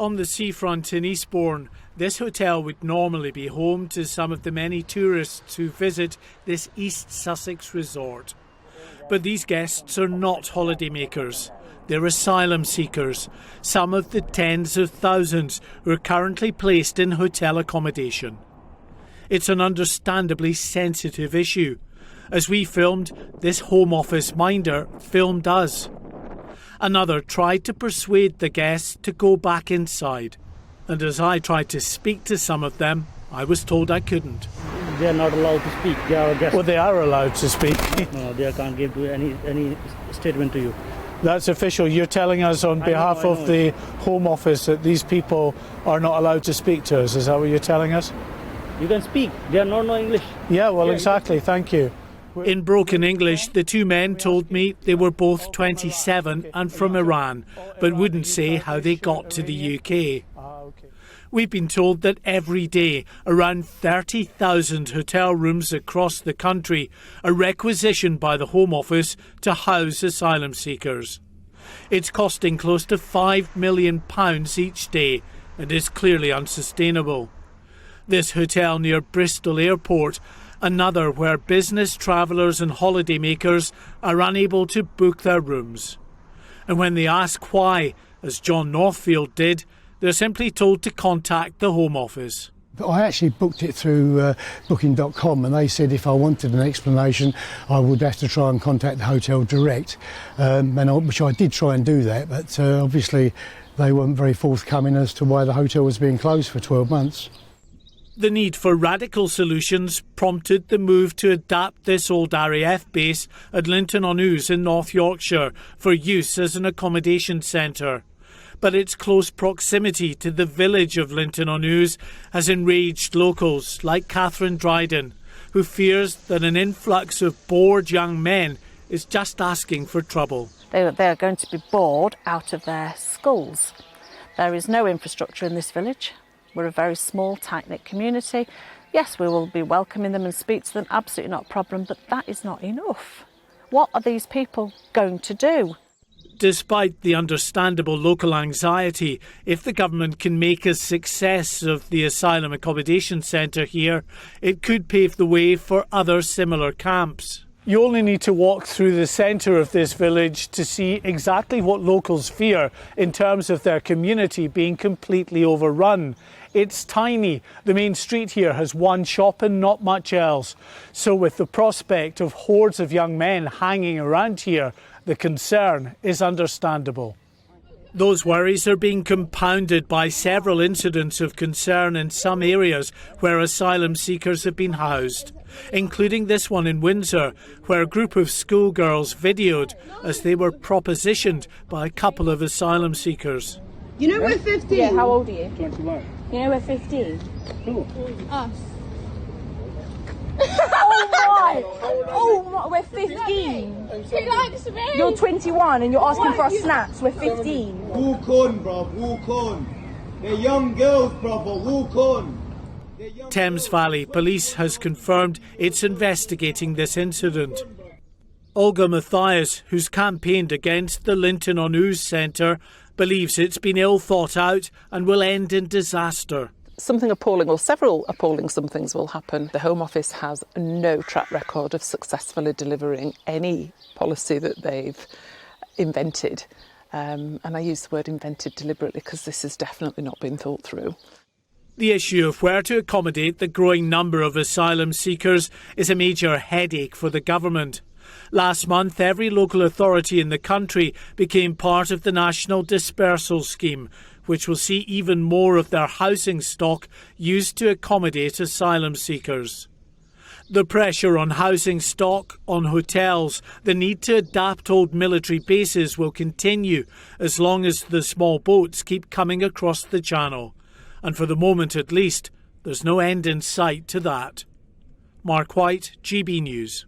On the seafront in Eastbourne, this hotel would normally be home to some of the many tourists who visit this East Sussex resort. But these guests are not holidaymakers. They're asylum seekers, some of the tens of thousands who are currently placed in hotel accommodation. It's an understandably sensitive issue. As we filmed, this Home Office minder filmed us. Another tried to persuade the guests to go back inside. And as I tried to speak to some of them, I was told I couldn't. They're not allowed to speak. They are guests. Well, they are allowed to speak. No, they can't give any statement to you. That's official. You're telling us on behalf of the Home Office that these people are not allowed to speak to us. Is that what you're telling us? You can speak. They are not know English. Yeah, well, exactly. Thank you. In broken English, the two men told me they were both 27 and from Iran, but wouldn't say how they got to the UK. We've been told that every day around 30,000 hotel rooms across the country are requisitioned by the Home Office to house asylum seekers. It's costing close to £5 million each day and is clearly unsustainable. This hotel near Bristol Airport, another where business travellers and holidaymakers are unable to book their rooms. And when they ask why, as John Northfield did, they're simply told to contact the Home Office. I actually booked it through booking.com, and they said if I wanted an explanation I would have to try and contact the hotel direct, which I did try and do that, but obviously they weren't very forthcoming as to why the hotel was being closed for 12 months. The need for radical solutions prompted the move to adapt this old RAF base at Linton-on-Ouse in North Yorkshire for use as an accommodation centre. But its close proximity to the village of Linton-on-Ouse has enraged locals like Catherine Dryden, who fears that an influx of bored young men is just asking for trouble. They are going to be bored out of their skulls. There is no infrastructure in this village. We're a very small, tight-knit community. Yes, we will be welcoming them and speak to them, absolutely not a problem, but that is not enough. What are these people going to do? Despite the understandable local anxiety, if the government can make a success of the asylum accommodation centre here, it could pave the way for other similar camps. You only need to walk through the centre of this village to see exactly what locals fear in terms of their community being completely overrun. It's tiny. The main street here has one shop and not much else. So with the prospect of hordes of young men hanging around here, the concern is understandable. Those worries are being compounded by several incidents of concern in some areas where asylum seekers have been housed, including this one in Windsor, where a group of schoolgirls videoed as they were propositioned by a couple of asylum seekers. You know we're 15. Yeah, how old are you? 21. You know we're 15. Who? Us. Oh my, we're 15. He likes me. You're 21 and you're asking for our snaps. We're 15. Walk on, bruv, walk on. They're young girls, brother, walk on. Thames Valley Police has confirmed it's investigating this incident. Olga Matthias, who's campaigned against the Linton-on-Ouse centre, believes it's been ill thought out and will end in disaster. Something appalling, or several appalling somethings will happen. The Home Office has no track record of successfully delivering any policy that they've invented. And I use the word invented deliberately because this has definitely not been thought through. The issue of where to accommodate the growing number of asylum seekers is a major headache for the government. Last month, every local authority in the country became part of the National Dispersal Scheme, which will see even more of their housing stock used to accommodate asylum seekers. The pressure on housing stock, on hotels, the need to adapt old military bases will continue as long as the small boats keep coming across the channel. And for the moment at least, there's no end in sight to that. Mark White, GB News.